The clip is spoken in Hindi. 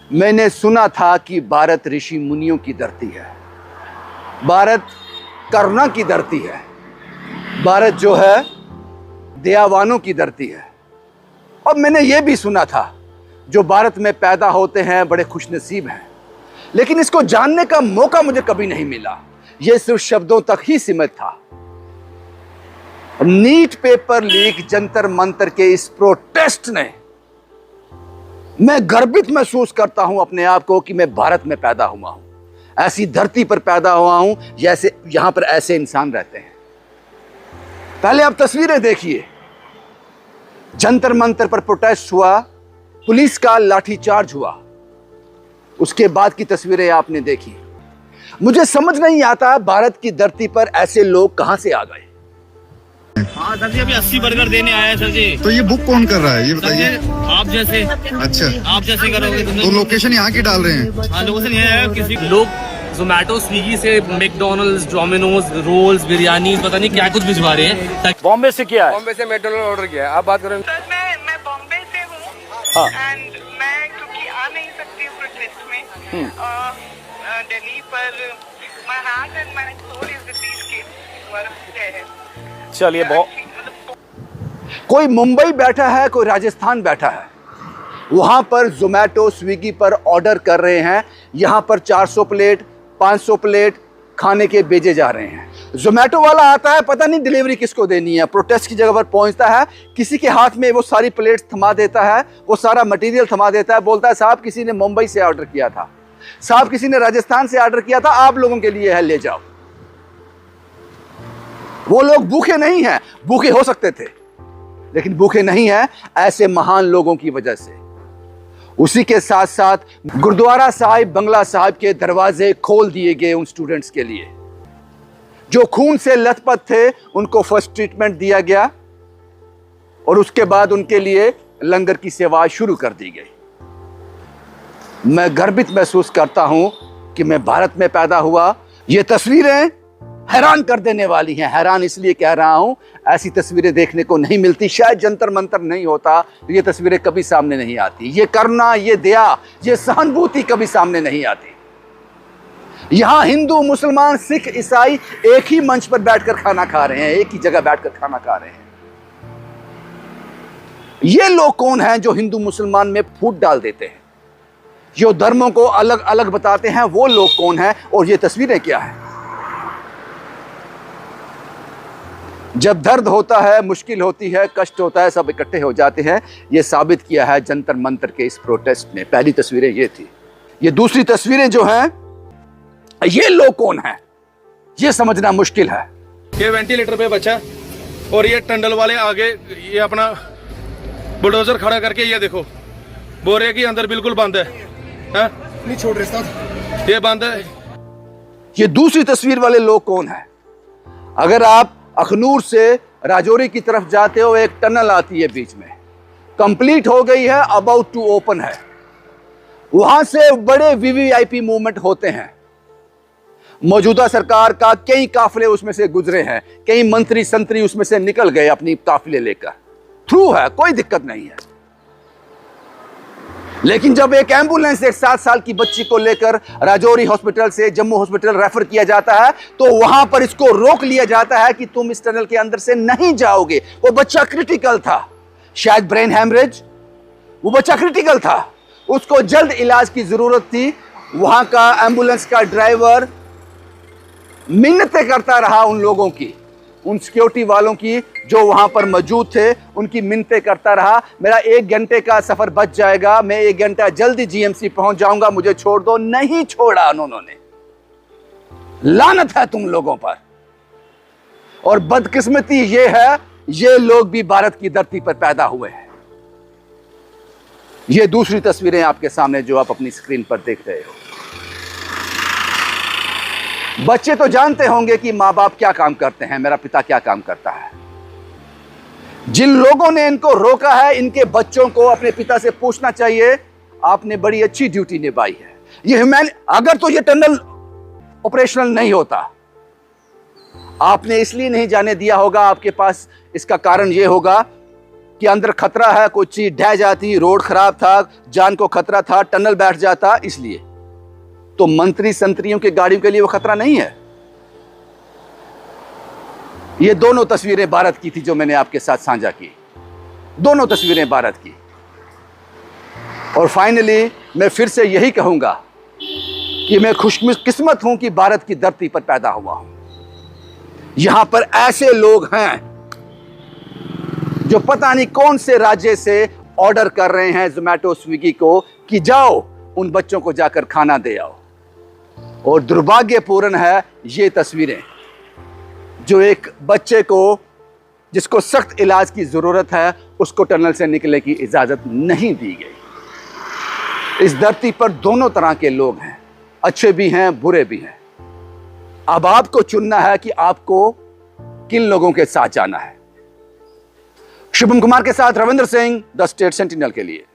मैंने सुना था कि भारत ऋषि मुनियों की धरती है, भारत करुणा की धरती है, भारत जो है दयावानों की धरती है। और मैंने यह भी सुना था जो भारत में पैदा होते हैं बड़े खुशनसीब हैं, लेकिन इसको जानने का मौका मुझे कभी नहीं मिला। यह सिर्फ शब्दों तक ही सीमित था। NEET paper leak, Jantar Mantar के इस प्रोटेस्ट ने, मैं गर्वित महसूस करता हूं अपने आप को कि मैं भारत में पैदा हुआ हूं, ऐसी धरती पर पैदा हुआ हूं जैसे यहां पर ऐसे इंसान रहते हैं। पहले आप तस्वीरें देखिए, जंतर मंतर पर प्रोटेस्ट हुआ, पुलिस का लाठीचार्ज हुआ, उसके बाद की तस्वीरें आपने देखी। मुझे समझ नहीं आता भारत की धरती पर ऐसे लोग कहां से आ गए। हाँ सर जी, अभी 80 बर्गर देने आया है सर जी। तो ये बुक कौन कर रहा है ये बताइए। आप जैसे। अच्छा, आप जैसे करोगे तो लोकेशन यहाँ की डाल रहे हैं। हाँ, लोकेशन ये है। किसी लोग जोमेटो स्विगी से मैकडोनल्ड्स, डोमिनोज, रोल्स, बिरयानी पता नहीं क्या कुछ भिजवा रहे हैं। बॉम्बे से क्या है? बॉम्बे से मैकडोनल्ड ऑर्डर किया है। आप बात करें। सर मैं बॉम्बे से हूँ। हाँ। एंड मैं क्योंकि आ नहीं सकती हूँ प्रोटेस्ट में दिल्ली पर। My heart and my soul is with these kids. चलिए, बहुत कोई मुंबई बैठा है, कोई राजस्थान बैठा है, वहां पर जोमेटो स्विगी पर ऑर्डर कर रहे हैं। यहां पर 400 प्लेट 500 प्लेट खाने के भेजे जा रहे हैं। जोमेटो वाला आता है, पता नहीं डिलीवरी किसको देनी है, प्रोटेस्ट की जगह पर पहुंचता है, किसी के हाथ में वो सारी प्लेट्स थमा देता है, वो सारा मटेरियल थमा देता है, बोलता है साहब किसी ने मुंबई से ऑर्डर किया था, साहब किसी ने राजस्थान से ऑर्डर किया था, आप लोगों के लिए है, ले जाओ। वो लोग भूखे नहीं हैं, भूखे हो सकते थे लेकिन भूखे नहीं हैं ऐसे महान लोगों की वजह से। उसी के साथ साथ गुरुद्वारा साहिब, बंगला साहिब के दरवाजे खोल दिए गए उन स्टूडेंट्स के लिए जो खून से लथपथ थे। उनको फर्स्ट ट्रीटमेंट दिया गया और उसके बाद उनके लिए लंगर की सेवा शुरू कर दी गई। मैं गर्वित महसूस करता हूं कि मैं भारत में पैदा हुआ। ये तस्वीरें हैरान कर देने वाली हैं। हैरान इसलिए कह रहा हूं, ऐसी तस्वीरें देखने को नहीं मिलती। शायद जंतर मंतर नहीं होता तो ये तस्वीरें कभी सामने नहीं आती। ये करुणा, ये दया, ये सहानुभूति कभी सामने नहीं आती। यहां हिंदू, मुसलमान, सिख, ईसाई एक ही मंच पर बैठकर खाना खा रहे हैं, एक ही जगह बैठकर खाना खा रहे हैं। ये लोग कौन हैं जो हिंदू मुसलमान में फूट डाल देते हैं, जो धर्मों को अलग अलग बताते हैं? वो लोग कौन हैं और ये तस्वीरें क्या हैं? जब दर्द होता है, मुश्किल होती है, कष्ट होता है, सब इकट्ठे हो जाते हैं। यह साबित किया है जंतर मंतर के इस प्रोटेस्ट में। पहली तस्वीरें ये थी। ये दूसरी तस्वीरें जो हैं, ये लोग कौन हैं ये समझना मुश्किल है। ये वेंटिलेटर पे बच्चा और ये टंडल वाले आगे ये अपना बुलडोजर खड़ा करके, ये देखो बोरे के अंदर बिल्कुल बंद है। नहीं छोड़ रहे साथ, ये बंद है। ये दूसरी तस्वीर वाले लोग कौन हैं? अगर आप अखनूर से राजौरी की तरफ जाते हो, एक टनल आती है बीच में, कंप्लीट हो गई है, अबाउट टू ओपन है। वहां से बड़े वीवीआईपी मूवमेंट होते हैं। मौजूदा सरकार का कई काफिले उसमें से गुजरे हैं, कई मंत्री संतरी उसमें से निकल गए अपनी काफिले लेकर। थ्रू है, कोई दिक्कत नहीं है। लेकिन जब एक एम्बुलेंस एक 7 साल की बच्ची को लेकर राजौरी हॉस्पिटल से जम्मू हॉस्पिटल रेफर किया जाता है तो वहां पर इसको रोक लिया जाता है कि तुम इस टनल के अंदर से नहीं जाओगे। वो बच्चा क्रिटिकल था, शायद ब्रेन हैमरेज, वो बच्चा क्रिटिकल था, उसको जल्द इलाज की जरूरत थी। वहां का एम्बुलेंस का ड्राइवर मिन्नतें करता रहा उन लोगों की, उन सिक्योरिटी वालों की जो वहां पर मौजूद थे, उनकी मिन्नतें करता रहा, मेरा 1 घंटे का सफर बच जाएगा, मैं 1 घंटा जल्दी जीएमसी पहुंच जाऊंगा, मुझे छोड़ दो। नहीं छोड़ा उन्होंने। लानत है तुम लोगों पर। और बदकिस्मती ये है, ये लोग भी भारत की धरती पर पैदा हुए हैं। ये दूसरी तस्वीरें आपके सामने जो आप अपनी स्क्रीन पर देख रहे हो। बच्चे तो जानते होंगे कि माँ बाप क्या काम करते हैं, मेरा पिता क्या काम करता है। जिन लोगों ने इनको रोका है, इनके बच्चों को अपने पिता से पूछना चाहिए, आपने बड़ी अच्छी ड्यूटी निभाई है। ये अगर तो ये टनल ऑपरेशनल नहीं होता, आपने इसलिए नहीं जाने दिया होगा, आपके पास इसका कारण ये होगा कि अंदर खतरा है, कोई चीज ढह जाती, रोड खराब था, जान को खतरा था, टनल बैठ जाता, इसलिए। तो मंत्री संतरियों की गाड़ियों के लिए वो खतरा नहीं है। ये दोनों तस्वीरें भारत की थी जो मैंने आपके साथ साझा की, दोनों तस्वीरें भारत की। और फाइनली मैं फिर से यही कहूंगा कि मैं खुशकिस्मत हूं कि भारत की धरती पर पैदा हुआ हूं। यहां पर ऐसे लोग हैं जो पता नहीं कौन से राज्य से ऑर्डर कर रहे हैं जोमैटो स्विगी को कि जाओ उन बच्चों को जाकर खाना दे आओ। और दुर्भाग्यपूर्ण है ये तस्वीरें, जो एक बच्चे को जिसको सख्त इलाज की जरूरत है उसको टनल से निकलने की इजाजत नहीं दी गई। इस धरती पर दोनों तरह के लोग हैं, अच्छे भी हैं, बुरे भी हैं। अब आपको चुनना है कि आपको किन लोगों के साथ जाना है। शुभम कुमार के साथ Ravindra Singh, the state sentinel के लिए।